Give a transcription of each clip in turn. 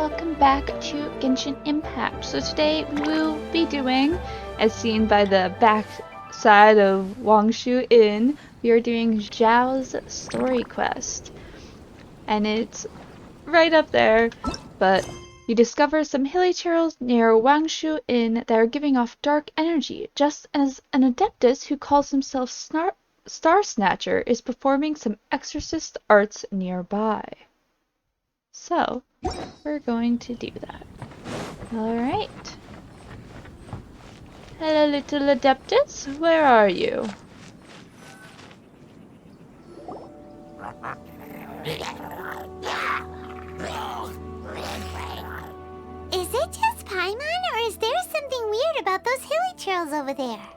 welcome back to Genshin Impact. So today we will be doing, as seen by the back side of Wangshu Inn, we are doing Xiao's story quest. And it's right up there, but you discover some hilly trails near Wangshu Inn that are giving off dark energy, just as an Adeptus who calls himself Starsnatcher is performing some exorcist arts nearby. So, we're going to do that. Alright. Hello, little Adeptus. Where are you? Is it just Paimon, or is there something weird about those hilly trails over there?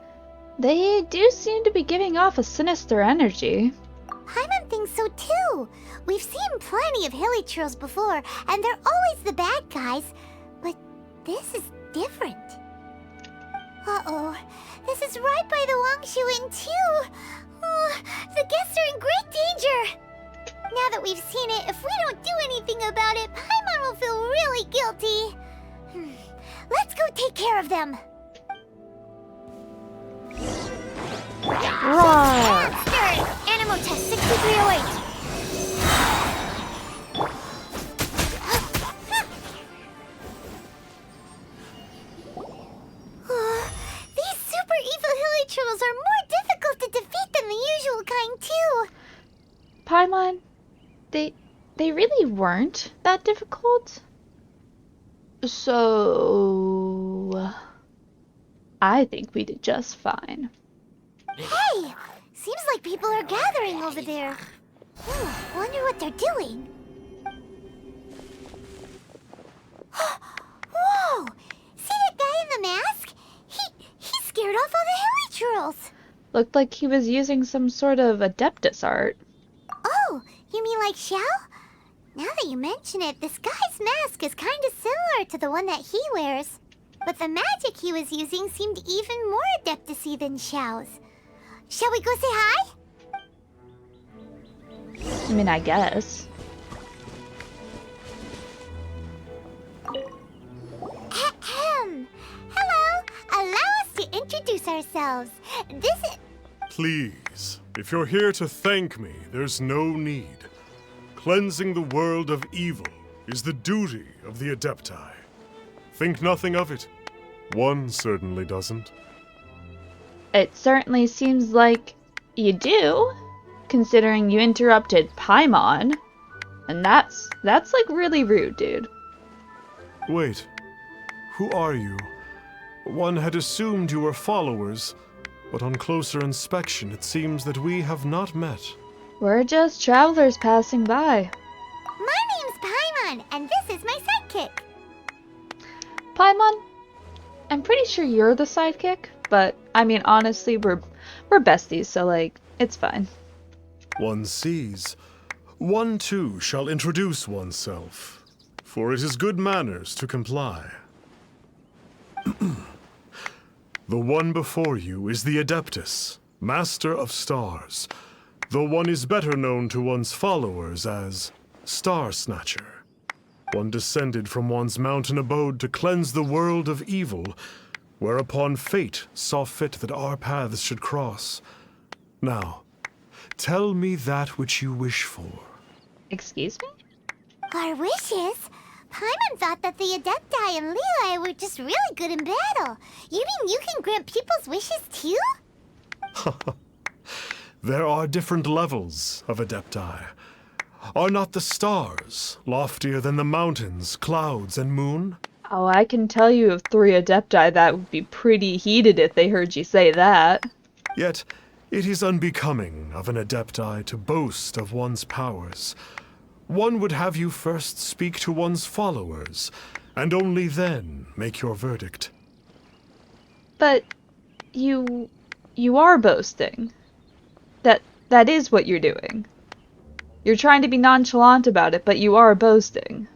They do seem to be giving off a sinister energy. Paimon thinks so too. We've seen plenty of hilly trails before, and they're always the bad guys. But this is different. Uh-oh. This is right by the Wangshu Inn too. Oh, the guests are in great danger. Now that we've seen it, if we don't do anything about it, Paimon will feel really guilty. Let's go take care of them. Roar! Monster! Animal test 6308. These super evil hilly trolls are more difficult to defeat than the usual kind too. Paimon, they really weren't that difficult. So, I think we did just fine. Hey! Seems like people are gathering over there. Wonder what they're doing. Whoa! See that guy in the mask? He scared off all the hilly trolls. Looked like he was using some sort of Adeptus art. Oh, you mean like Xiao? Now that you mention it, this guy's mask is kind of similar to the one that he wears. But the magic he was using seemed even more Adeptus-y than Xiao's. Shall we go say hi? I mean, I guess. Ahem. Hello. Allow us to introduce ourselves. This is... Please, if you're here to thank me, there's no need. Cleansing the world of evil is the duty of the Adepti. Think nothing of it. One certainly doesn't. It certainly seems like you do, considering you interrupted Paimon. And that's like really rude, dude. Wait, who are you? One had assumed you were followers, but on closer inspection it seems that we have not met. We're just travelers passing by. My name's Paimon, and this is my sidekick. Paimon, I'm pretty sure you're the sidekick, but I mean, honestly, we're besties, so like, it's fine. One sees. One too shall introduce oneself, for it is good manners to comply. The one before you is the Adeptus, Master of Stars. The one is better known to one's followers as Starsnatcher. One descended from one's mountain abode to cleanse the world of evil, whereupon fate saw fit that our paths should cross. Now, tell me that which you wish for. Excuse me? Our wishes? Paimon thought that the Adepti and Leela were just really good in battle. You mean you can grant people's wishes too? There are different levels of Adepti. Are not the stars loftier than the mountains, clouds, and moon? Oh, I can tell you of 3 Adepti that would be pretty heated if they heard you say that. Yet, it is unbecoming of an Adepti to boast of one's powers. One would have you first speak to one's followers, and only then make your verdict. But you are boasting. That is what you're doing. You're trying to be nonchalant about it, but you are boasting.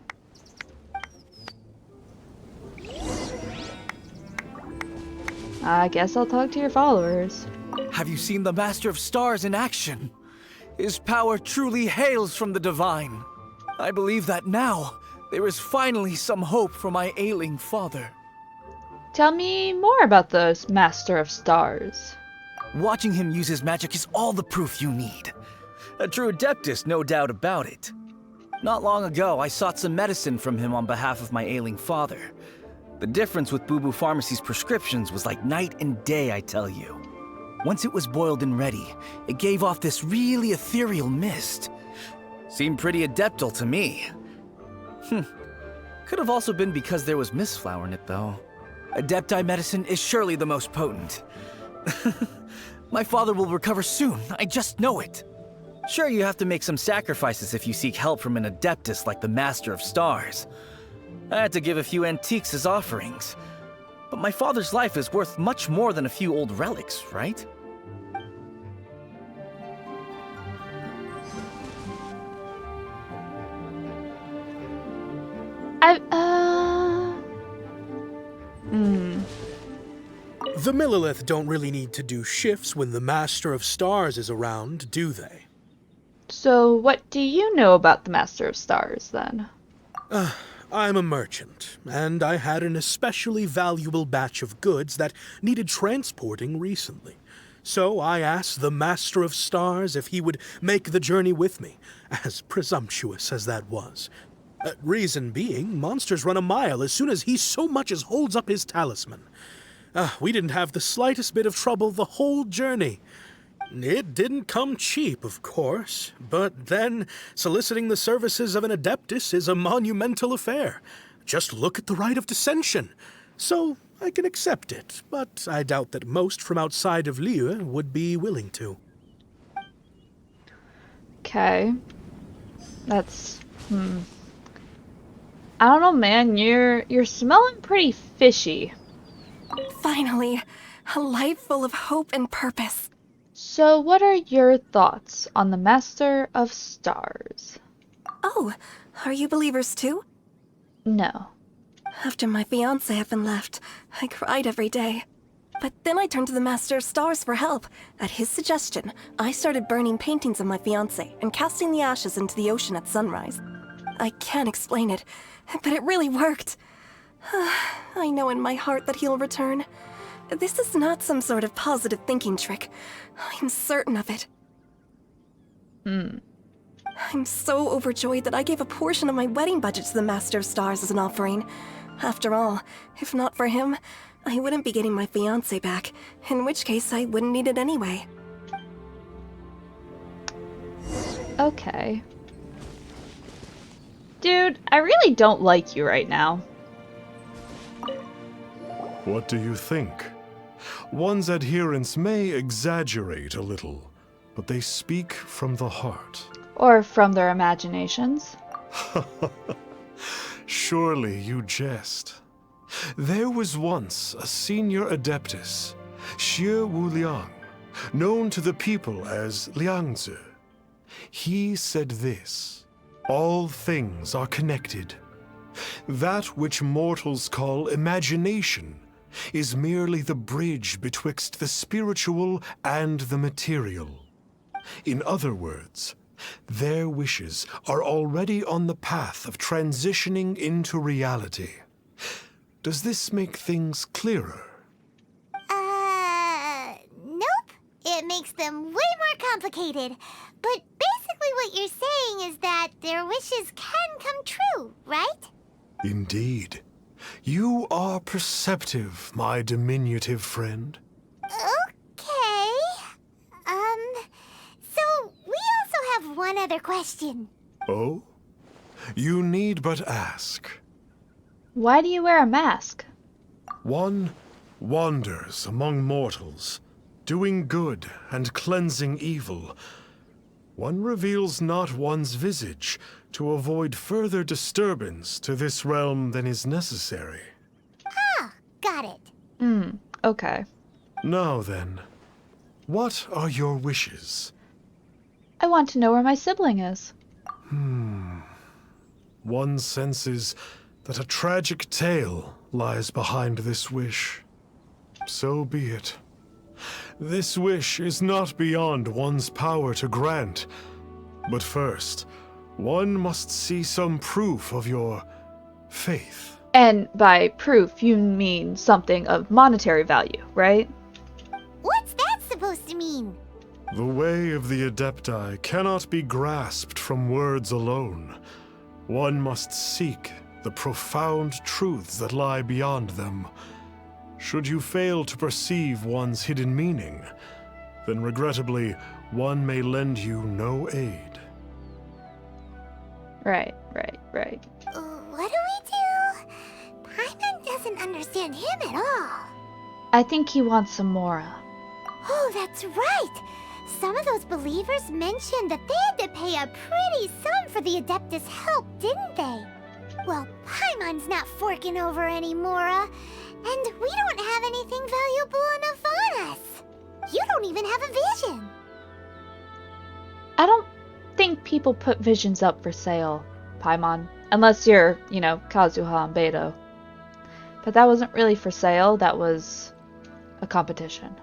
I guess I'll talk to your followers. Have you seen the Master of Stars in action? His power truly hails from the divine. I believe that now, There is finally some hope for my ailing father. Tell me more about the Master of Stars. Watching him use his magic is all the proof you need. A true Adeptus, no doubt about it. Not long ago, I sought some medicine from him on behalf of my ailing father. The difference with Boo Boo Pharmacy's prescriptions was like night and day, I tell you. Once it was boiled and ready, it gave off this really ethereal mist. Seemed pretty adeptal to me. Could have also been because there was mistflower in it, though. Adepti medicine is surely the most potent. My father will recover soon, I just know it. Sure, you have to make some sacrifices if you seek help from an Adeptus like the Master of Stars. I had to give a few antiques as offerings. But my father's life is worth much more than a few old relics, right? The Millilith don't really need to do shifts when the Master of Stars is around, do they? So what do you know about the Master of Stars, then? I'm a merchant, and I had an especially valuable batch of goods that needed transporting recently. So I asked the Master of Stars if he would make the journey with me, as presumptuous as that was. Reason being, monsters run a mile as soon as he so much as holds up his talisman. We didn't have the slightest bit of trouble the whole journey. It didn't come cheap, of course, but then soliciting the services of an Adeptus is a monumental affair. Just look at the Rite of Dissension. So I can accept it, but I doubt that most from outside of Liyue would be willing to. Okay. That's... I don't know, man. You're smelling pretty fishy. Finally, a life full of hope and purpose. So what are your thoughts on the Master of Stars? Oh, are you believers too? No. After my fiancé had been left, I cried every day. But then I turned to the Master of Stars for help. At his suggestion, I started burning paintings of my fiancé and casting the ashes into the ocean at sunrise. I can't explain it, but it really worked. I know in my heart that he'll return. This is not some sort of positive thinking trick. I'm certain of it. I'm so overjoyed that I gave a portion of my wedding budget to the Master of Stars as an offering. After all, if not for him, I wouldn't be getting my fiancé back, in which case I wouldn't need it anyway. Okay. Dude, I really don't like you right now. What do you think? One's adherents may exaggerate a little, but they speak from the heart. Or from their imaginations. Surely you jest. There was once a senior Adeptus, Xie Wuliang, known to the people as Liangzi. He said this: all things are connected. That which mortals call imagination is merely the bridge betwixt the spiritual and the material. In other words, their wishes are already on the path of transitioning into reality. Does this make things clearer? Nope. It makes them way more complicated. But basically what you're saying is that their wishes can come true, right? Indeed. You are perceptive, my diminutive friend. Okay. So we also have one other question. Oh? You need but ask. Why do you wear a mask? One wanders among mortals, doing good and cleansing evil. One reveals not one's visage to avoid further disturbance to this realm than is necessary. Ah, got it. Okay. Now then, what are your wishes? I want to know where my sibling is. One senses that a tragic tale lies behind this wish. So be it. This wish is not beyond one's power to grant. But first, one must see some proof of your faith. And by proof, you mean something of monetary value, right? What's that supposed to mean? The way of the Adepti cannot be grasped from words alone. One must seek the profound truths that lie beyond them. Should you fail to perceive one's hidden meaning, then regrettably, one may lend you no aid. Right. What do we do? Paimon doesn't understand him at all. I think he wants some Mora. Oh, that's right! Some of those believers mentioned that they had to pay a pretty sum for the Adeptus' help, didn't they? Well, Paimon's not forking over any Mora, and we don't have anything valuable enough on us. You don't even have a vision. I don't think people put visions up for sale, Paimon. Unless you're, Kazuha and Beto. But that wasn't really for sale, that was a competition.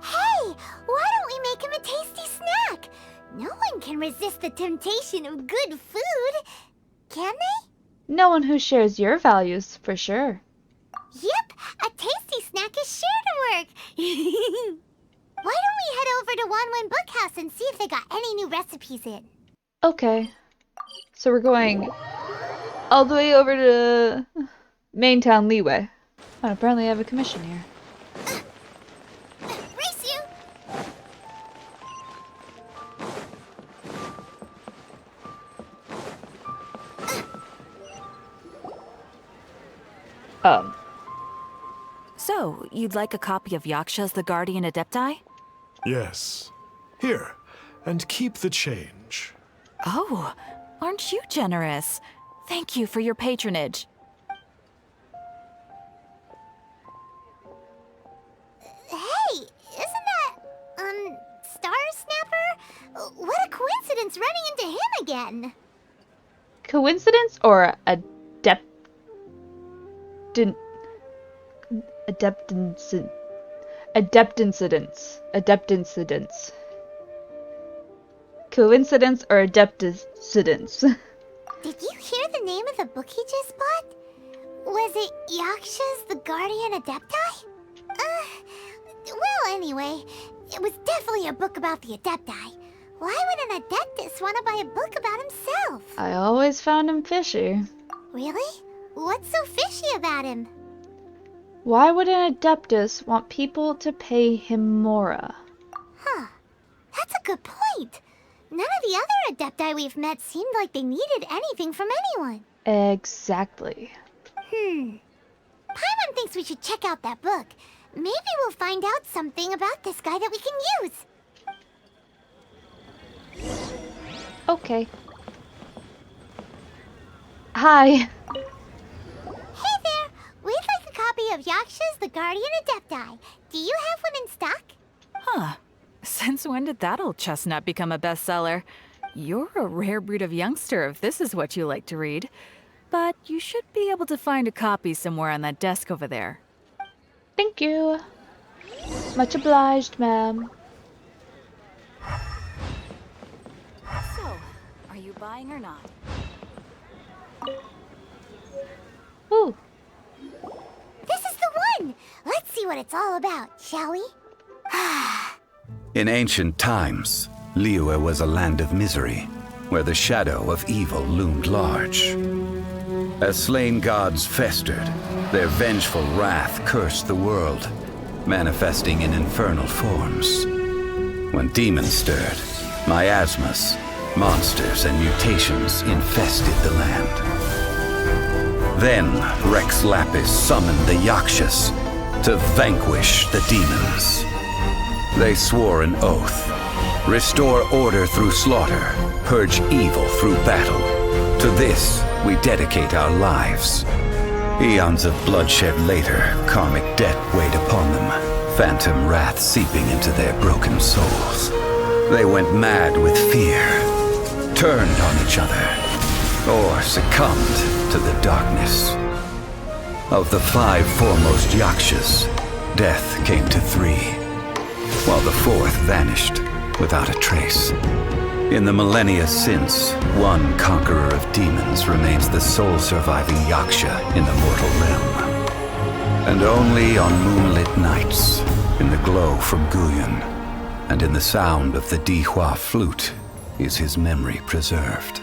Hey, why don't we make him a tasty snack? No one can resist the temptation of good food, can they? No one who shares your values, for sure. Yep, a tasty snack is sure to work. Why don't we head over to Wanwen Bookhouse and see if they got any new recipes in? Okay. So we're going all the way over to Main Town Leeway. Oh, apparently I have a commission here. Race you! So, you'd like a copy of Yaksha's The Guardian Adepti? Yes. Here, and keep the change. Oh, aren't you generous? Thank you for your patronage. Hey, isn't that, Starsnatcher? What a coincidence running into him again. Coincidence or adept incidents? Coincidence or adept incidents? Did you hear the name of the book he just bought? Was it Yaksha's The Guardian Adepti? Well, anyway, it was definitely a book about the Adepti. Why would an Adeptus want to buy a book about himself? I always found him fishy. Really? What's so fishy about him? Why would an Adeptus want people to pay him Mora? Huh. That's a good point. None of the other Adepti we've met seemed like they needed anything from anyone. Exactly. Paimon thinks we should check out that book. Maybe we'll find out something about this guy that we can use. Okay. Hi. Hey there! We'd like a copy of Yaksha's The Guardian Adepti. Do you have one in stock? Huh. Since when did that old chestnut become a bestseller? You're a rare breed of youngster if this is what you like to read. But you should be able to find a copy somewhere on that desk over there. Thank you. Much obliged, ma'am. So, are you buying or not? Ooh. This is the one! Let's see what it's all about, shall we? In ancient times, Liyue was a land of misery, where the shadow of evil loomed large. As slain gods festered, their vengeful wrath cursed the world, manifesting in infernal forms. When demons stirred, miasmas, monsters, and mutations infested the land. Then Rex Lapis summoned the Yakshas to vanquish the demons. They swore an oath: restore order through slaughter, purge evil through battle. To this we dedicate our lives. Eons of bloodshed later, karmic debt weighed upon them, phantom wrath seeping into their broken souls. They went mad with fear, turned on each other, or succumbed to the darkness. Of the 5 foremost Yakshas, death came to 3, while the 4th vanished without a trace. In the millennia since, one conqueror of demons remains the sole surviving Yaksha in the mortal realm. And only on moonlit nights, in the glow from Guyon, and in the sound of the Dihua flute, is his memory preserved.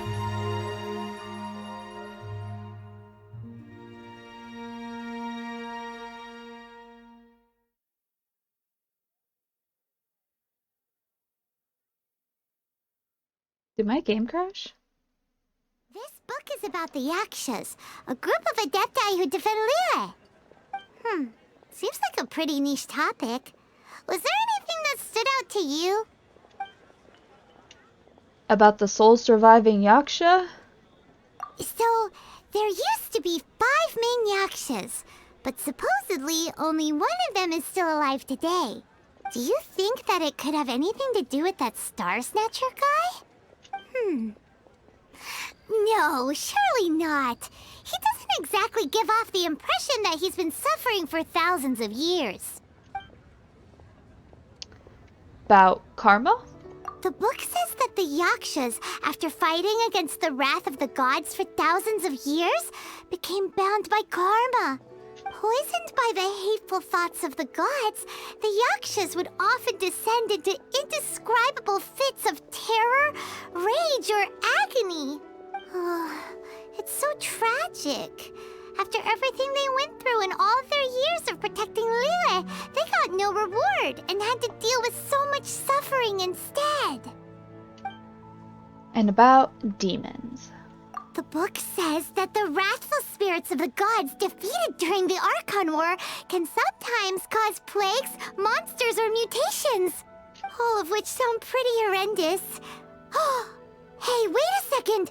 Did my game crash? This book is about the Yakshas, a group of Adepti who defend Liyue. Seems like a pretty niche topic. Was there anything that stood out to you? About the sole surviving Yaksha? So, there used to be 5 main Yakshas, but supposedly only one of them is still alive today. Do you think that it could have anything to do with that Starsnatcher guy? No, surely not. He doesn't exactly give off the impression that he's been suffering for thousands of years. About karma? The book says that the Yakshas, after fighting against the wrath of the gods for thousands of years, became bound by karma. Poisoned by the hateful thoughts of the gods, the Yakshas would often descend into indescribable fits of terror, rage, or agony. It's so tragic. After everything they went through in all their years of protecting Liyue, they got no reward and had to deal with so much suffering instead. And about demons. The book says that the wrathful spirits of the gods defeated during the Archon War can sometimes cause plagues, monsters, or mutations. All of which sound pretty horrendous. Hey, wait a second!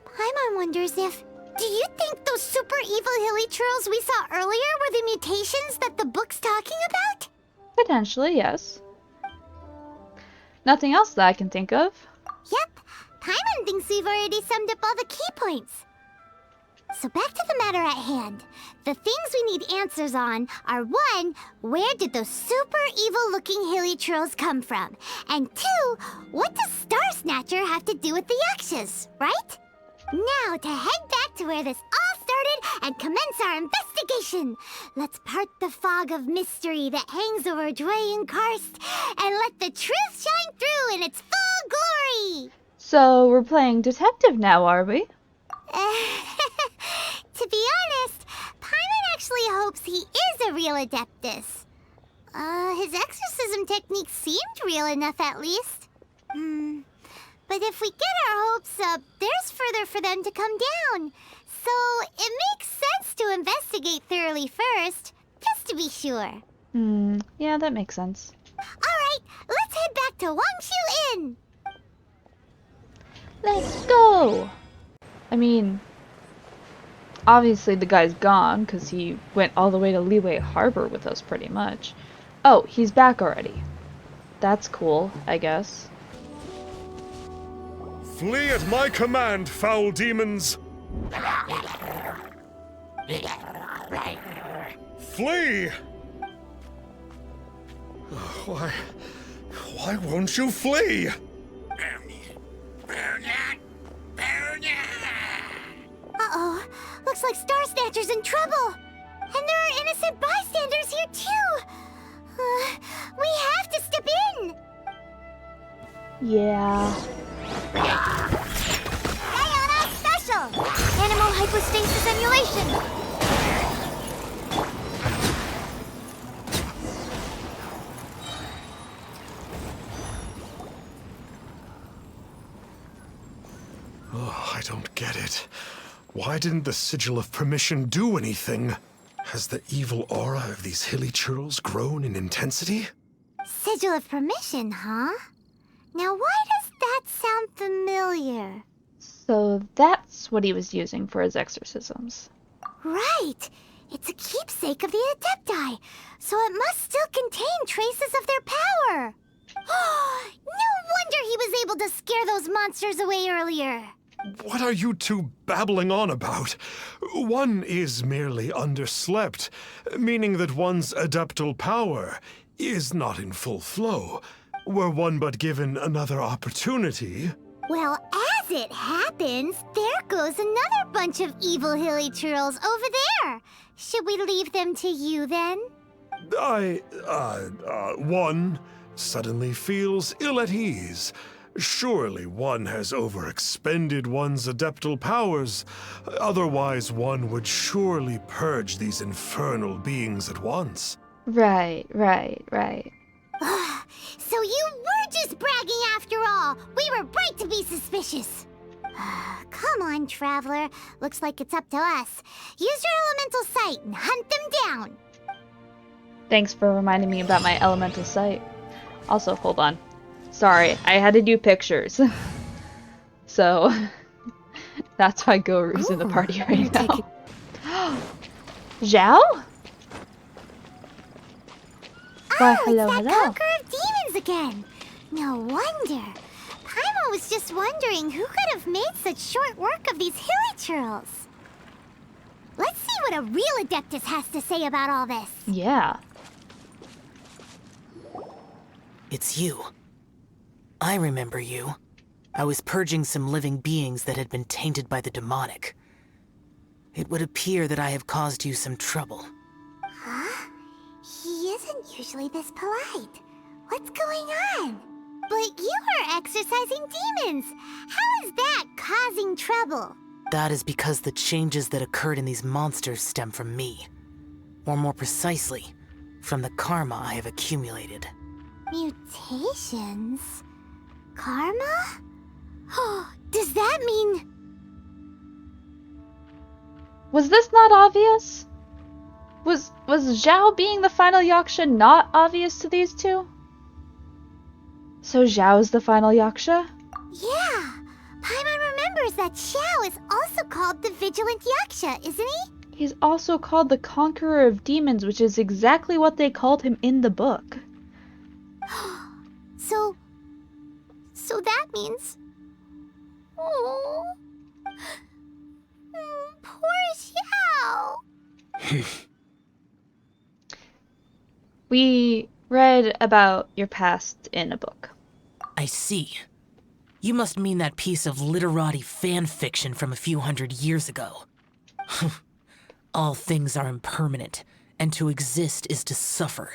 Paimon wonders if... Do you think those super evil hilly churls we saw earlier were the mutations that the book's talking about? Potentially, yes. Nothing else that I can think of. Yep, Paimon thinks we've already summed up all the key points. So back to the matter at hand. The things we need answers on are 1, where did those super evil-looking hilly churls come from? And 2, what does Starsnatcher have to do with the Yakshas, right? Now to head back to where this all started and commence our investigation. Let's part the fog of mystery that hangs over Dwayne Karst and let the truth shine through in its full glory. So we're playing detective now, are we? To be honest, Paimon actually hopes he is a real Adeptus. His exorcism technique seemed real enough at least. But if we get our hopes up, there's further for them to come down. So it makes sense to investigate thoroughly first, just to be sure. Yeah, that makes sense. Alright, let's head back to Wangshu Inn! Let's go! I mean, obviously the guy's gone, because he went all the way to Liyue Harbor with us pretty much. Oh, he's back already. That's cool, I guess. Flee at my command, foul demons! Flee! Why won't you flee? Uh-oh, looks like Starsnatcher's in trouble. And there are innocent bystanders here too. We have to step in. Yeah. Ayana Special! Animal hypostasis emulation! Oh, I don't get it. Why didn't the Sigil of Permission do anything? Has the evil aura of these hilly churls grown in intensity? Sigil of Permission, huh? Now why does that sound familiar? So that's what he was using for his exorcisms. Right! It's a keepsake of the Adepti, so it must still contain traces of their power! No wonder he was able to scare those monsters away earlier! What are you two babbling on about? One is merely underslept, meaning that one's adeptal power is not in full flow. Were one but given another opportunity... Well, as it happens, there goes another bunch of evil hilly churls over there. Should we leave them to you then? One suddenly feels ill at ease. Surely one has overexpended one's adeptal powers. Otherwise, one would surely purge these infernal beings at once. Right. So you were just bragging after all. We were right to be suspicious. Come on, Traveler. Looks like it's up to us. Use your elemental sight and hunt them down. Thanks for reminding me about my elemental sight. Also, hold on. Sorry, I had to do pictures. So, that's why Goru's in the party right now. Xiao? Why, hello, it's that hello. Conqueror of Demons again. No wonder. Paimon was just wondering who could have made such short work of these hilly churls. Let's see what a real Adeptus has to say about all this. Yeah. It's you. I remember you. I was purging some living beings that had been tainted by the demonic. It would appear that I have caused you some trouble. Huh? He isn't usually this polite. What's going on? But you are exorcising demons. How is that causing trouble? That is because the changes that occurred in these monsters stem from me. Or more precisely, from the karma I have accumulated. Mutations? Karma? Oh, does that mean... Was this not obvious? Was Xiao being the final Yaksha not obvious to these two? So Xiao's the final Yaksha? Yeah. Paimon remembers that Xiao is also called the Vigilant Yaksha, isn't he? He's also called the Conqueror of Demons, which is exactly what they called him in the book. So that means... Oh... Poor Xiao! We read about your past in a book. I see. You must mean that piece of literati fan fiction from a few hundred years ago. All things are impermanent, and to exist is to suffer.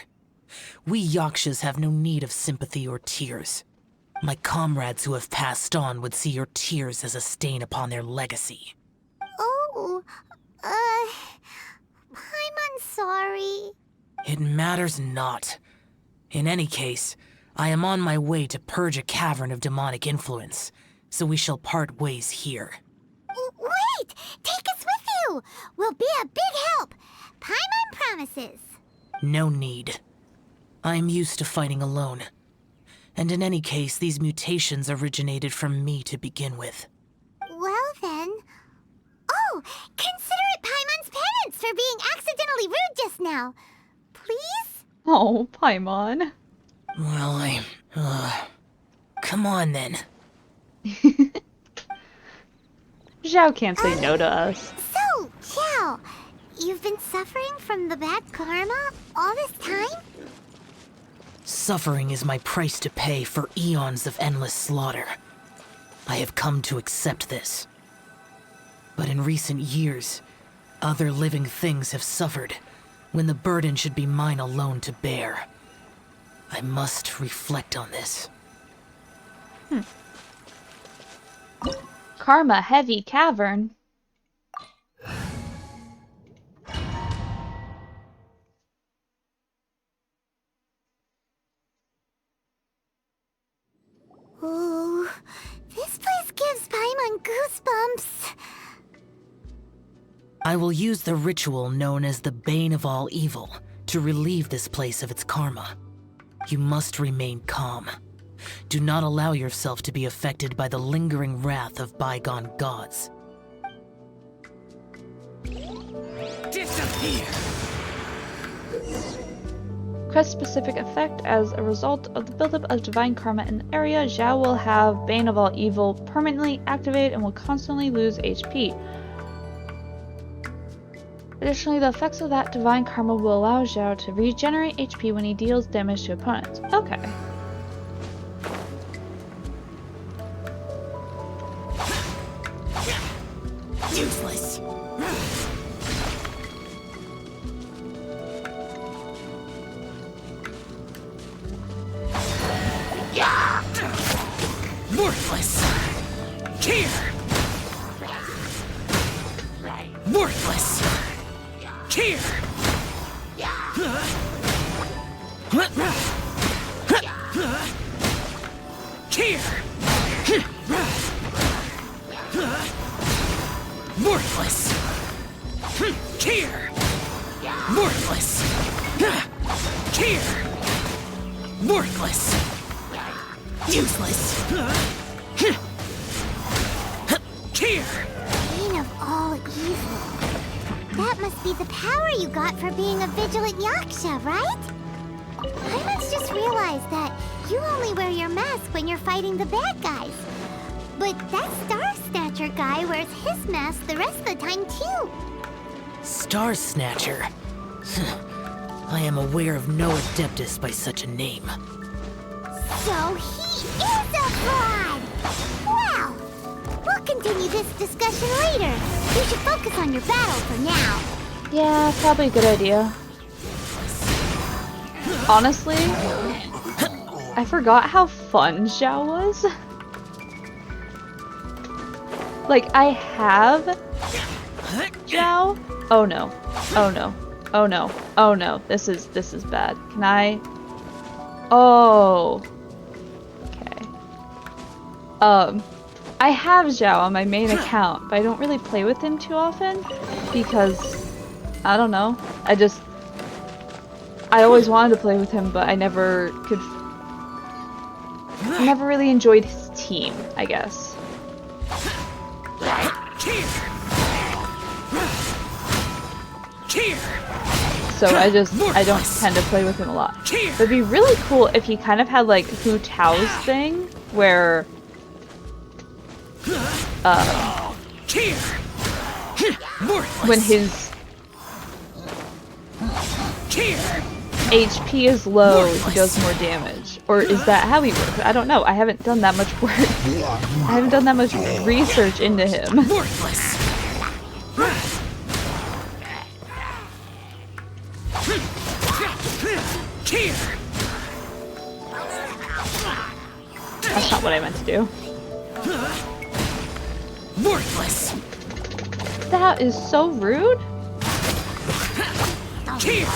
We Yakshas have no need of sympathy or tears. My comrades who have passed on would see your tears as a stain upon their legacy. Oh, Paimon's sorry. It matters not. In any case, I am on my way to purge a cavern of demonic influence, so we shall part ways here. Wait! Take us with you! We'll be a big help! Paimon promises! No need. I am used to fighting alone. And in any case, these mutations originated from me to begin with. Well then... Oh! Consider it Paimon's penance for being accidentally rude just now. Please? Oh, Paimon. Well, come on then. Xiao can't say no to us. So, Xiao, you've been suffering from the bad karma all this time? Suffering is my price to pay for eons of endless slaughter. I have come to accept this. But in recent years, other living things have suffered, when the burden should be mine alone to bear. I must reflect on this. Karma Heavy Cavern. Ooh, this place gives Paimon goosebumps. I will use the ritual known as the Bane of All Evil to relieve this place of its karma. You must remain calm. Do not allow yourself to be affected by the lingering wrath of bygone gods. Disappear! Quest specific effect. As a result of the buildup of divine karma in the area, Xiao will have Bane of All Evil permanently activated and will constantly lose HP. Additionally, the effects of that divine karma will allow Xiao to regenerate HP when he deals damage to opponents. Okay. Useless. Worthless. Here. Worthless. Here. Here. Worthless. Here. Worthless. Here. Worthless. Useless. Here. Bane of all evil. That must be the power you got for being a vigilant Yaksha, right? I must just realize that you only wear your mask when you're fighting the bad guys. But that Starsnatcher guy wears his mask the rest of the time, too. Starsnatcher. I am aware of no Adeptus by such a name. So he is a fraud! Well, we'll continue this discussion later. You should focus on your battle for now. Yeah, probably a good idea. Honestly, I forgot how fun Xiao was. Like, I have Xiao. Oh no. Oh no. Oh no. Oh no. This is bad. Can I? Oh. Okay. I have Xiao on my main account, but I don't really play with him too often because I don't know. I always wanted to play with him, but I never could. Never really enjoyed his team, I guess. So I don't tend to play with him a lot. It'd be really cool if he kind of had like Hu Tao's thing, where when his HP is low, he does more damage. Or is that how he works? I don't know. I haven't done that much work. I haven't done that much research into him. That's not what I meant to do. Worthless. That is so rude. Here.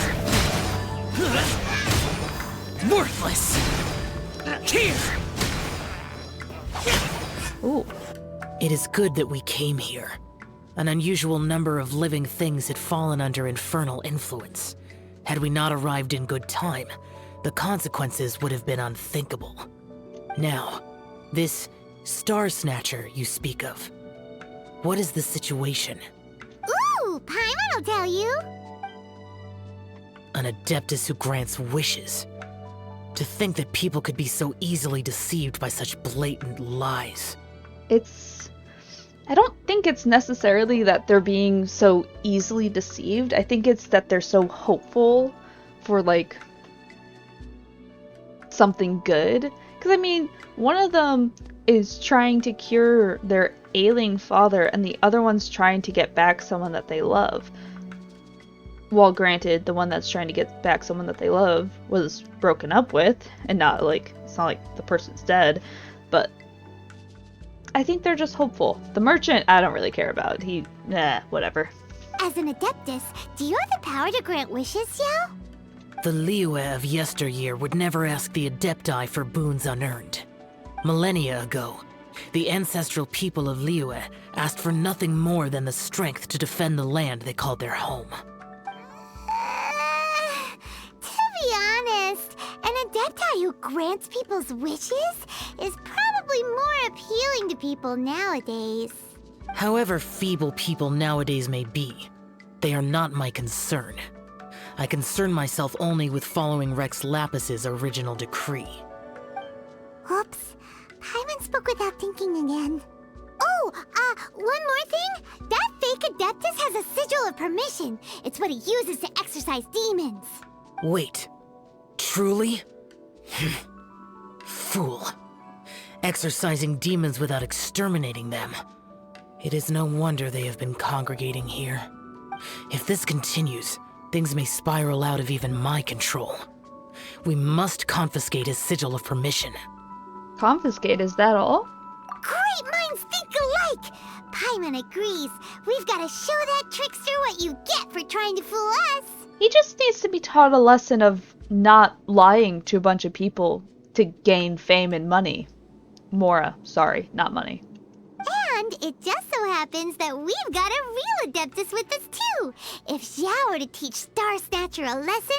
Worthless. Here. Ooh. It is good that we came here. An unusual number of living things had fallen under infernal influence. Had we not arrived in good time, the consequences would have been unthinkable. Now, this Starsnatcher you speak of, what is the situation? Ooh, Paimon will tell you. An Adeptus who grants wishes. To think that people could be so easily deceived by such blatant lies. I don't think it's necessarily that they're being so easily deceived. I think it's that they're so hopeful for, like, something good. Because, I mean, one of them is trying to cure their ailing father, and the other one's trying to get back someone that they love. Well, granted, the one that's trying to get back someone that they love was broken up with, and not, like, it's not like the person's dead, but I think they're just hopeful. The merchant, I don't really care about. Whatever. As an Adeptus, do you have the power to grant wishes, Xiao? The Liyue of yesteryear would never ask the Adepti for boons unearned. Millennia ago, the ancestral people of Liyue asked for nothing more than the strength to defend the land they called their home. To be honest, an Adepti who grants people's wishes is probably more appealing to people nowadays. However feeble people nowadays may be, they are not my concern. I concern myself only with following Rex Lapis's original decree. Oops, Paimon spoke without thinking again. Oh, one more thing. That fake Adeptus has a sigil of permission. It's what he uses to exorcise demons. Wait, truly? Fool. Exorcising demons without exterminating them. It is no wonder they have been congregating here. If this continues, things may spiral out of even my control. We must confiscate his sigil of permission. Confiscate, is that all? Great minds think alike! Paimon agrees. We've got to show that trickster what you get for trying to fool us. He just needs to be taught a lesson of not lying to a bunch of people to gain fame and money. Mora, sorry, not money. And it just so happens that we've got a real Adeptus with us too. If Xiao were to teach Starsnatcher a lesson,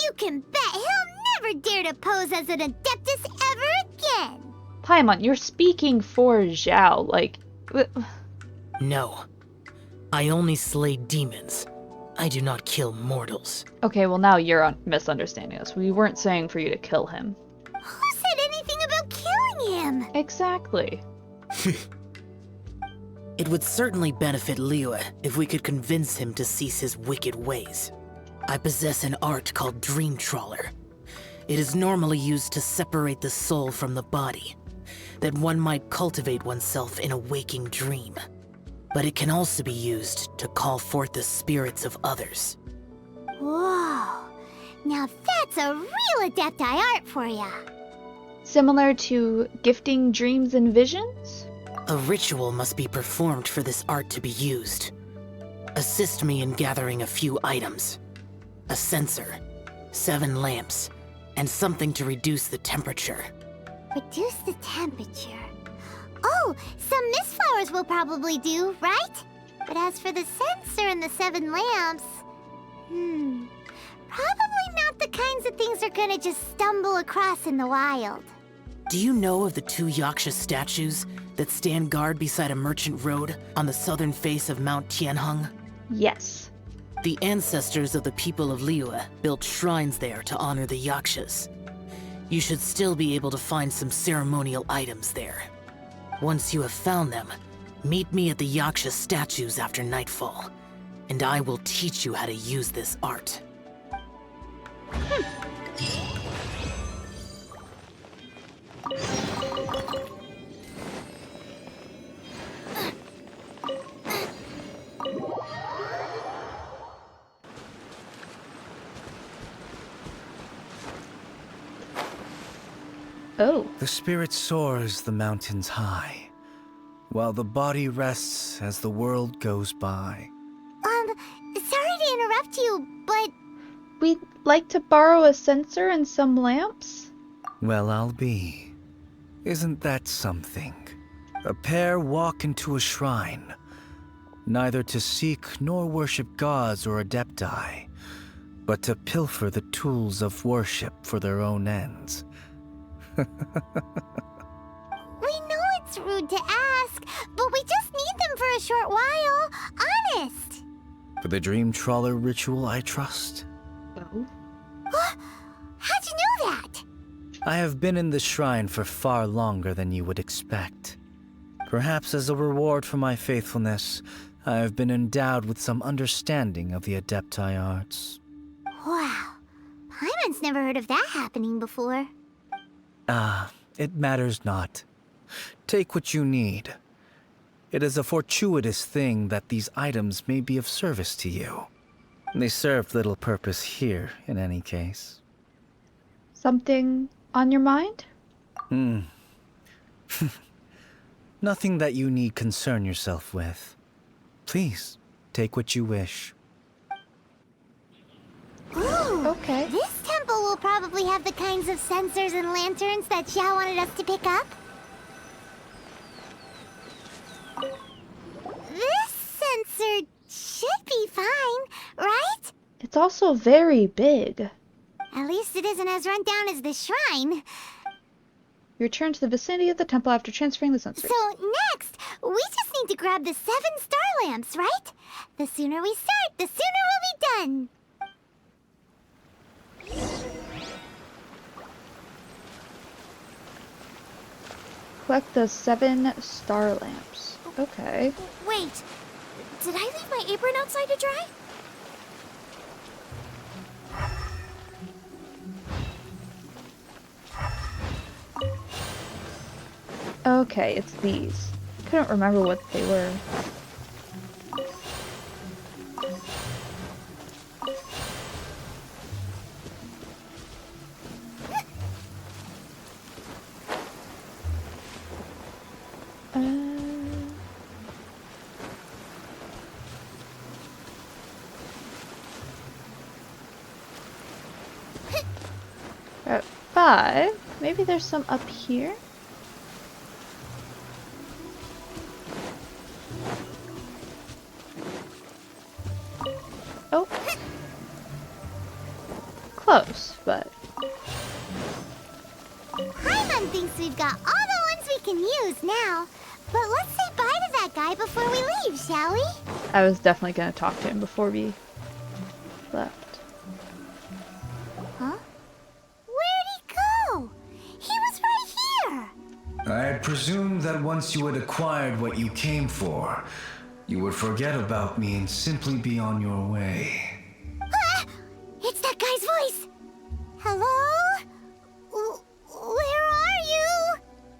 you can bet he'll never dare to pose as an Adeptus ever again. Paimon, you're speaking for Xiao, like... No. I only slay demons. I do not kill mortals. Okay, well now you're misunderstanding us. We weren't saying for you to kill him. Who said anything about killing him? Exactly. It would certainly benefit Liyue if we could convince him to cease his wicked ways. I possess an art called Dream Trawler. It is normally used to separate the soul from the body, that one might cultivate oneself in a waking dream. But it can also be used to call forth the spirits of others. Whoa. Now that's a real Adepti art for ya. Similar to gifting dreams and visions? A ritual must be performed for this art to be used. Assist me in gathering a few items. A censer, 7 lamps, and something to reduce the temperature. Reduce the temperature. Oh, some mist flowers will probably do, right? But as for the censer and the 7 lamps... probably not the kinds of things they're gonna just stumble across in the wild. Do you know of the 2 Yaksha statues that stand guard beside a merchant road on the southern face of Mount Tianheng? Yes. The ancestors of the people of Liyue built shrines there to honor the Yakshas. You should still be able to find some ceremonial items there. Once you have found them, meet me at the Yaksha statues after nightfall, and I will teach you how to use this art. Oh. The spirit soars the mountains high, while the body rests as the world goes by. Sorry to interrupt you, but... We'd like to borrow a censer and some lamps? Well, I'll be. Isn't that something? A pair walk into a shrine, neither to seek nor worship gods or adepti, but to pilfer the tools of worship for their own ends. We know it's rude to ask, but we just need them for a short while. Honest. For the Dream Trawler ritual, I trust. Oh. How'd you know that? I have been in the shrine for far longer than you would expect. Perhaps as a reward for my faithfulness, I have been endowed with some understanding of the Adepti arts. Wow. Paimon's never heard of that happening before. It matters not. Take what you need. It is a fortuitous thing that these items may be of service to you. They served little purpose here, in any case. Something on your mind? Nothing that you need concern yourself with. Please, take what you wish. Ooh, Okay. This temple will probably have the kinds of sensors and lanterns that Xiao wanted us to pick up. This sensor should be fine, right? It's also very big. At least it isn't as run down as the shrine. You return to the vicinity of the temple after transferring the sensors. So next, we just need to grab the 7 star lamps, right? The sooner we start, the sooner we'll be done. Collect the 7 star lamps. Okay. Wait, did I leave my apron outside to dry? Okay, it's these. Couldn't remember what they were. 5. Maybe there's some up here? Oh. Close, but... Paimon thinks we've got all the ones we can use now. But let's say bye to that guy before we leave, shall we? I was definitely going to talk to him before we left. Huh? Where'd he go? He was right here. I had presumed that once you had acquired what you came for, you would forget about me and simply be on your way. Ah! It's that guy's voice. Hello? Where are you?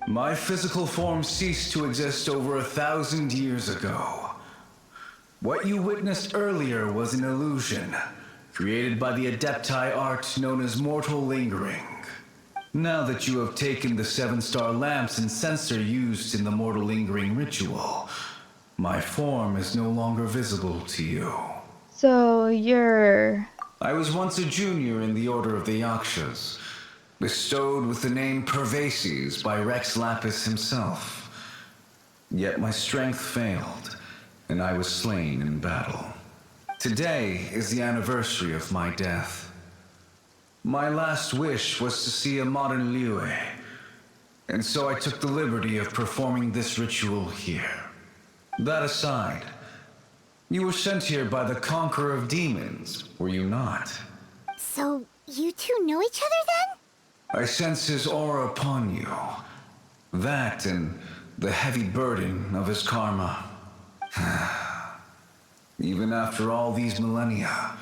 My physical form ceased to exist over 1,000 years ago. What you witnessed earlier was an illusion, created by the Adepti art known as mortal lingering. Now that you have taken the 7-star lamps and censer used in the mortal lingering ritual, my form is no longer visible to you. So you're... I was once a junior in the Order of the Yakshas, bestowed with the name Pervases by Rex Lapis himself. Yet my strength failed, and I was slain in battle. Today is the anniversary of my death. My last wish was to see a modern Liyue, and so I took the liberty of performing this ritual here. That aside, you were sent here by the Conqueror of Demons, were you not? So, you two know each other then? I sense his aura upon you. That and the heavy burden of his karma. Even after all these millennia,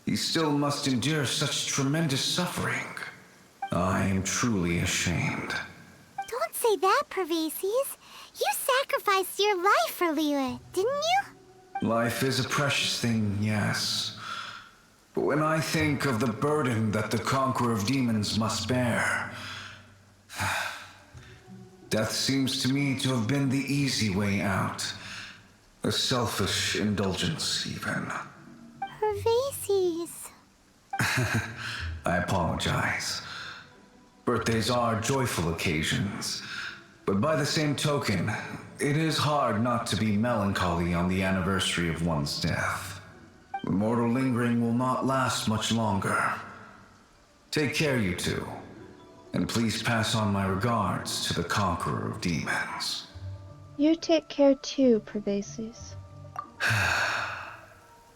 he still must endure such tremendous suffering. I am truly ashamed. Don't say that, Pervases. You sacrificed your life for Liyue, didn't you? Life is a precious thing, yes. But when I think of the burden that the Conqueror of Demons must bear, death seems to me to have been the easy way out. A selfish indulgence, even. Pervases. I apologize. Birthdays are joyful occasions, but by the same token, it is hard not to be melancholy on the anniversary of one's death. The mortal lingering will not last much longer. Take care, you two, and please pass on my regards to the Conqueror of Demons. You take care too, Pervases.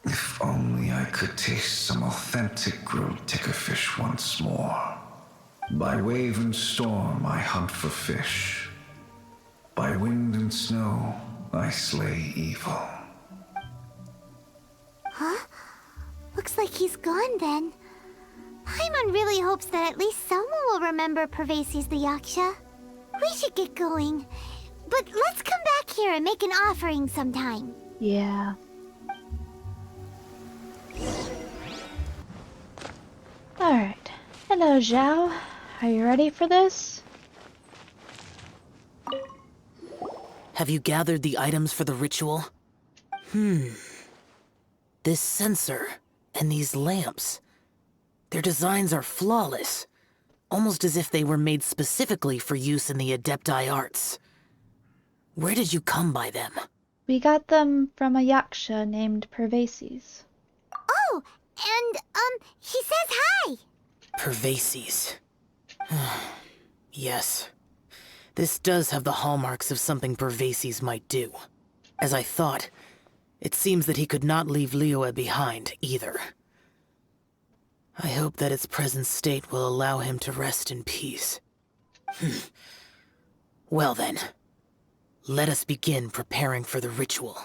If only I could taste some authentic grilled tickerfish once more. By wave and storm I hunt for fish. By wind and snow I slay evil. Huh? Looks like he's gone then. Paimon really hopes that at least someone will remember Pervases the Yaksha. We should get going. But let's come back here and make an offering sometime. Yeah. Alright. Hello, Xiao. Are you ready for this? Have you gathered the items for the ritual? This censer and these lamps. Their designs are flawless. Almost as if they were made specifically for use in the Adepti arts. Where did you come by them? We got them from a Yaksha named Pervases. Oh, and, he says hi! Pervases. Yes. This does have the hallmarks of something Pervases might do. As I thought, it seems that he could not leave Liyue behind, either. I hope that its present state will allow him to rest in peace. Well then, let us begin preparing for the ritual.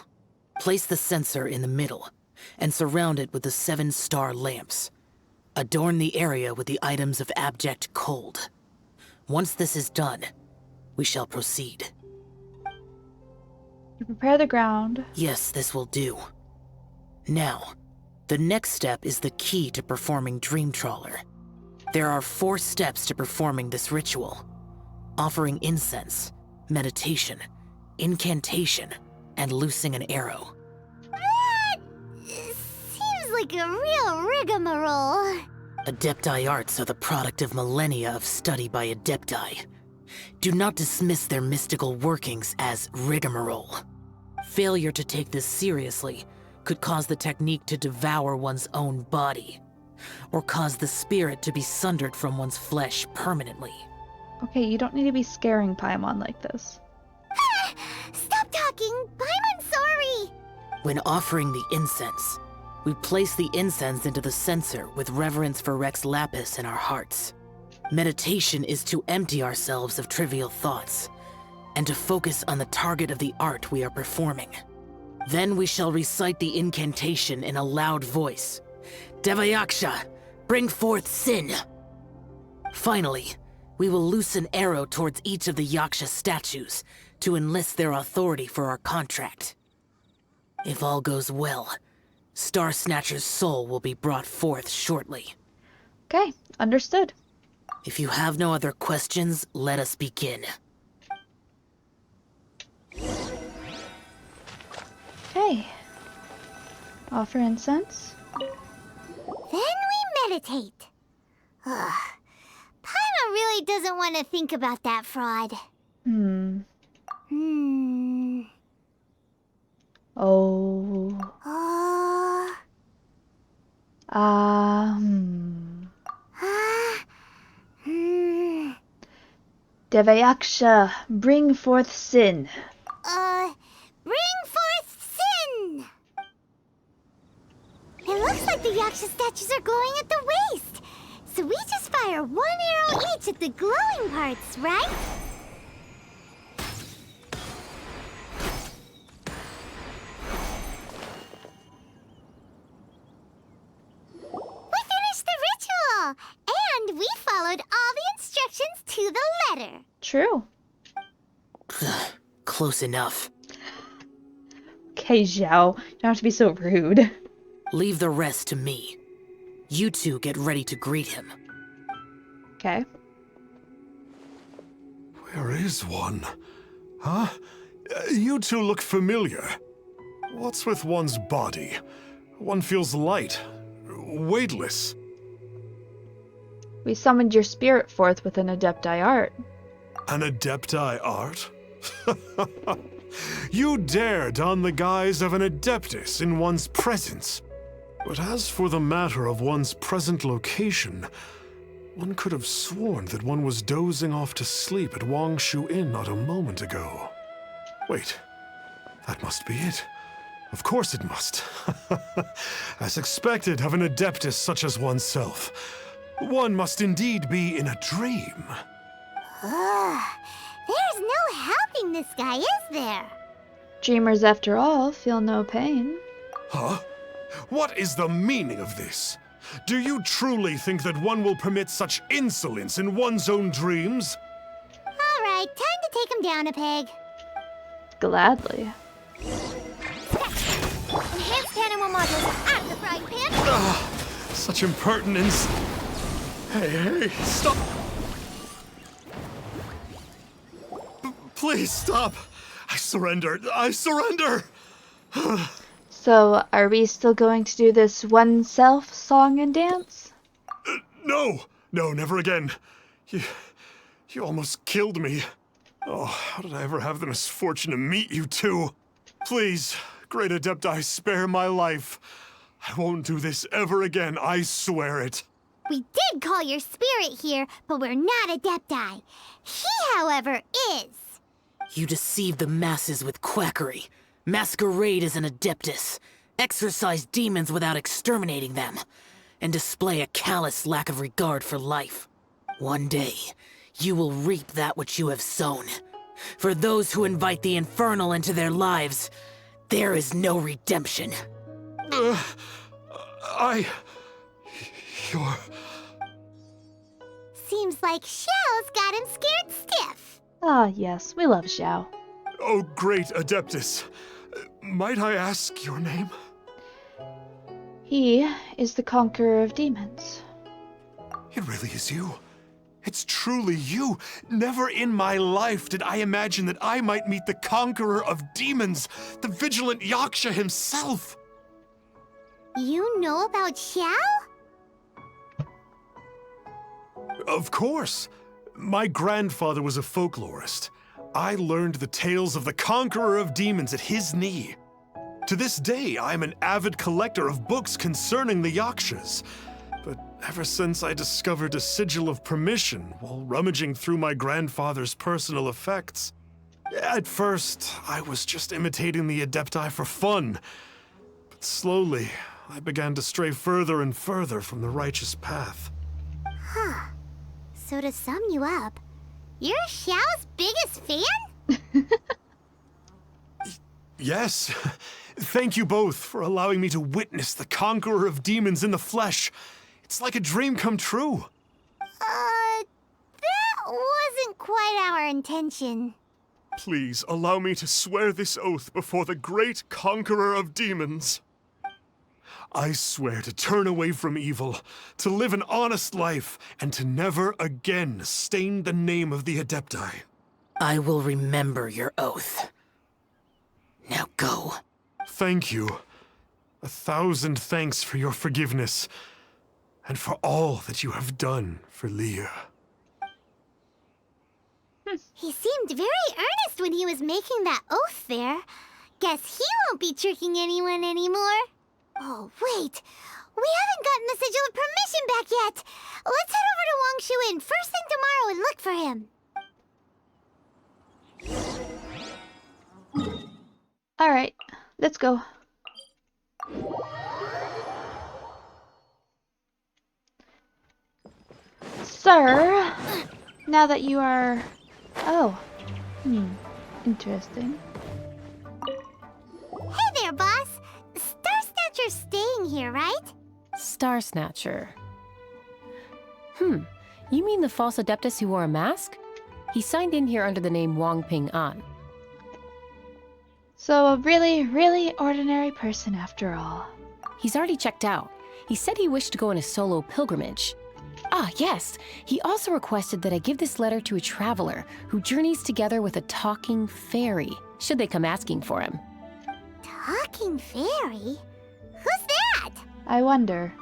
Place the censer in the middle, and surround it with the 7-star lamps. Adorn the area with the items of abject cold. Once this is done, we shall proceed. You prepare the ground. Yes, this will do. Now, the next step is the key to performing Dream Trawler. There are 4 steps to performing this ritual. Offering incense, meditation, incantation, and loosing an arrow. That seems like a real rigmarole. Adepti arts are the product of millennia of study by Adepti. Do not dismiss their mystical workings as rigmarole. Failure to take this seriously could cause the technique to devour one's own body, or cause the spirit to be sundered from one's flesh permanently. Okay, you don't need to be scaring Paimon like this. Stop talking! I'm sorry! When offering the incense, we place the incense into the censer with reverence for Rex Lapis in our hearts. Meditation is to empty ourselves of trivial thoughts, and to focus on the target of the art we are performing. Then we shall recite the incantation in a loud voice. Yaksha, bring forth sin! Finally, we will loose an arrow towards each of the Yaksha statues to enlist their authority for our contract. If all goes well, Starsnatcher's soul will be brought forth shortly. Okay, understood. If you have no other questions, let us begin. Okay. Offer incense. Then we meditate. Ugh. Paimon really doesn't want to think about that fraud. Oh. Yaksha, bring forth sin. Bring forth sin! It looks like the Yaksha statues are glowing at the waist. So we just fire one arrow each at the glowing parts, right? We finished the ritual! And we followed all the instructions to the letter. True. Close enough. Okay, Xiao. You don't have to be so rude. Leave the rest to me. You two get ready to greet him. Okay. Where is one? Huh? You two look familiar. What's with one's body? One feels light, weightless. We summoned your spirit forth with an Adepti art. An Adepti art? You dare don the guise of an Adeptus in one's presence. But as for the matter of one's present location, one could have sworn that one was dozing off to sleep at Wangshu Inn not a moment ago. Wait, that must be it. Of course it must. As expected of an Adeptus such as oneself, one must indeed be in a dream. There's no helping this guy, is there? Dreamers, after all, feel no pain. Huh? What is the meaning of this? Do you truly think that one will permit such insolence in one's own dreams? All right, time to take him down a peg. Gladly. Enhanced animal modules at the frying pan. Such impertinence. Hey, stop! Please stop! I surrender! I surrender! So, are we still going to do this one-self song and dance? No! No, never again. You almost killed me. Oh, how did I ever have the misfortune to meet you two? Please, great Adepti, spare my life. I won't do this ever again, I swear it. We did call your spirit here, but we're not Adepti. He, however, is. You deceive the masses with quackery. Masquerade as an Adeptus. Exorcise demons without exterminating them. And display a callous lack of regard for life. One day, you will reap that which you have sown. For those who invite the infernal into their lives, there is no redemption. You're... Seems like Xiao's got him scared stiff. Ah, yes, we love Xiao. Oh, great Adeptus. Might I ask your name? He is the conqueror of demons. It really is you. It's truly you. Never in my life did I imagine that I might meet the conqueror of demons, the vigilant Yaksha himself. You know about Xiao? Of course. My grandfather was a folklorist. I learned the tales of the conqueror of demons at his knee. To this day, I am an avid collector of books concerning the Yakshas. But ever since I discovered a sigil of permission while rummaging through my grandfather's personal effects, at first, I was just imitating the Adepti for fun. But slowly, I began to stray further and further from the righteous path. Huh. So to sum you up, you're Xiao's biggest fan? Yes. Thank you both for allowing me to witness the conqueror of demons in the flesh. It's like a dream come true. That wasn't quite our intention. Please allow me to swear this oath before the great conqueror of demons. I swear to turn away from evil, to live an honest life, and to never again stain the name of the Adepti. I will remember your oath. Now go. Thank you. 1,000 thanks for your forgiveness, and for all that you have done for Leah. He seemed very earnest when he was making that oath there. Guess he won't be tricking anyone anymore. Oh, wait. We haven't gotten the sigil of permission back yet. Let's head over to Wangshu Inn first thing tomorrow and look for him. Alright, let's go. Sir, now that you are... Oh. Interesting. Hey there, boss. Starsnatcher's staying here, right? Starsnatcher. You mean the false Adeptus who wore a mask? He signed in here under the name Wang Ping An. So a really, really ordinary person after all. He's already checked out. He said he wished to go on a solo pilgrimage. Ah, yes. He also requested that I give this letter to a traveler who journeys together with a talking fairy, should they come asking for him. Talking fairy? Who's that? I wonder.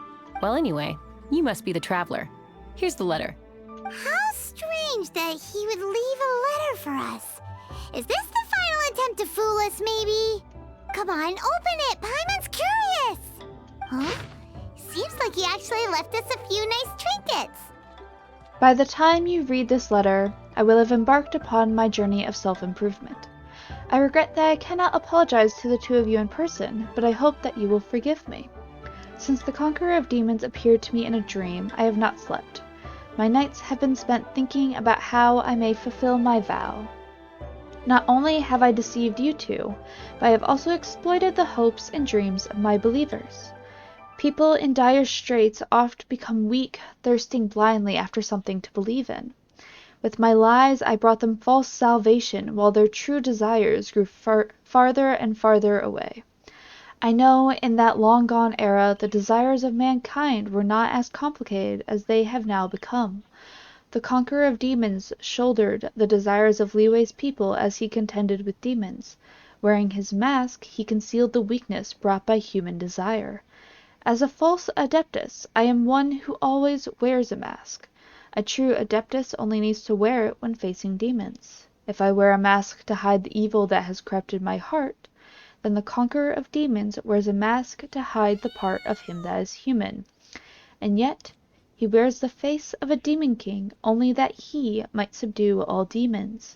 Well, anyway, you must be the traveler. Here's the letter. How strange that he would leave a letter for us. Is this the final attempt to fool us, maybe? Come on, open it! Paimon's curious! Huh? Seems like he actually left us a few nice trinkets. By the time you read this letter, I will have embarked upon my journey of self-improvement. I regret that I cannot apologize to the two of you in person, but I hope that you will forgive me. Since the Conqueror of Demons appeared to me in a dream, I have not slept. My nights have been spent thinking about how I may fulfill my vow. Not only have I deceived you two, but I have also exploited the hopes and dreams of my believers. People in dire straits oft become weak, thirsting blindly after something to believe in. With my lies, I brought them false salvation, while their true desires grew farther and farther away. I know in that long-gone era, the desires of mankind were not as complicated as they have now become. The Conqueror of Demons shouldered the desires of Liwei's people as he contended with demons. Wearing his mask, he concealed the weakness brought by human desire. As a false Adeptus, I am one who always wears a mask. A true Adeptus only needs to wear it when facing demons. If I wear a mask to hide the evil that has crept in my heart, then the Conqueror of Demons wears a mask to hide the part of him that is human. And yet, he wears the face of a demon king only that he might subdue all demons.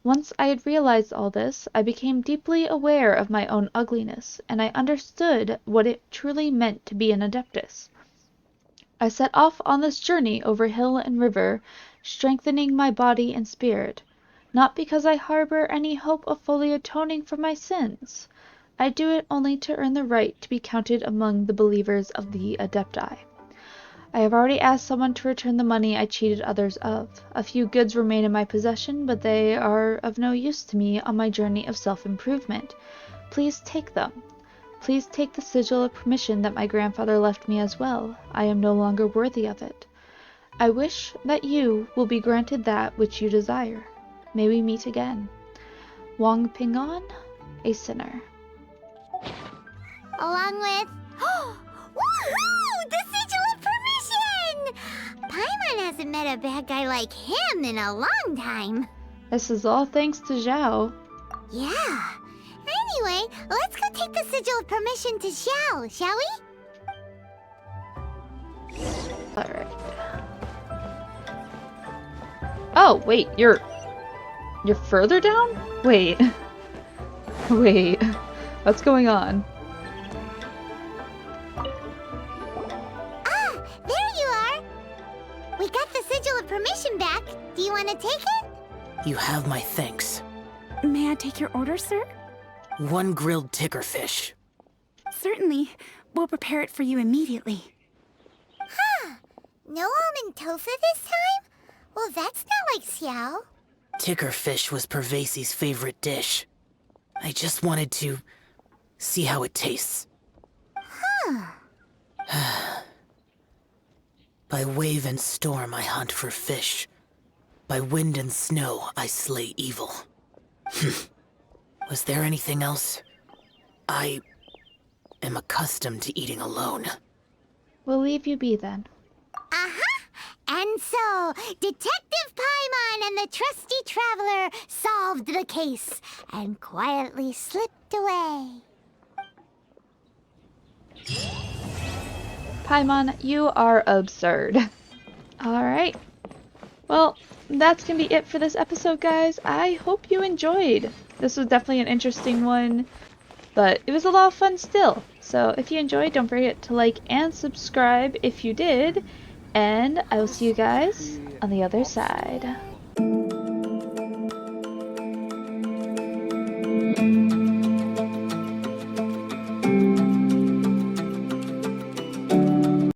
Once I had realized all this, I became deeply aware of my own ugliness, and I understood what it truly meant to be an Adeptus. I set off on this journey over hill and river, strengthening my body and spirit, not because I harbor any hope of fully atoning for my sins. I do it only to earn the right to be counted among the believers of the Adepti. I have already asked someone to return the money I cheated others of. A few goods remain in my possession, but they are of no use to me on my journey of self-improvement. Please take them. Please take the sigil of permission that my grandfather left me as well. I am no longer worthy of it. I wish that you will be granted that which you desire. May we meet again. Wang Ping An, a sinner. Along with... Woohoo! The sigil of permission! Paimon hasn't met a bad guy like him in a long time. This is all thanks to Xiao. Yeah. Anyway, let's go take the sigil of permission to Xiao, shall we? Alright. Oh, wait, you're further down? Wait. Wait. What's going on? Ah, there you are! We got the sigil of permission back. Do you want to take it? You have my thanks. May I take your order, sir? 1 grilled tickerfish. Certainly. We'll prepare it for you immediately. Huh. No almond tofu this time? Well, that's not like Xiao. Tickerfish was Pervasi's favorite dish. I just wanted to see how it tastes. Huh. By wave and storm I hunt for fish. By wind and snow I slay evil. Was there anything else? I am accustomed to eating alone. We'll leave you be then. Uh-huh. And so, Detective Paimon and the trusty traveler solved the case and quietly slipped away. Paimon, you are absurd. Alright. Well, that's gonna be it for this episode, guys. I hope you enjoyed. This was definitely an interesting one, but it was a lot of fun still. So if you enjoyed, don't forget to like and subscribe if you did. And I will see you guys on the other side.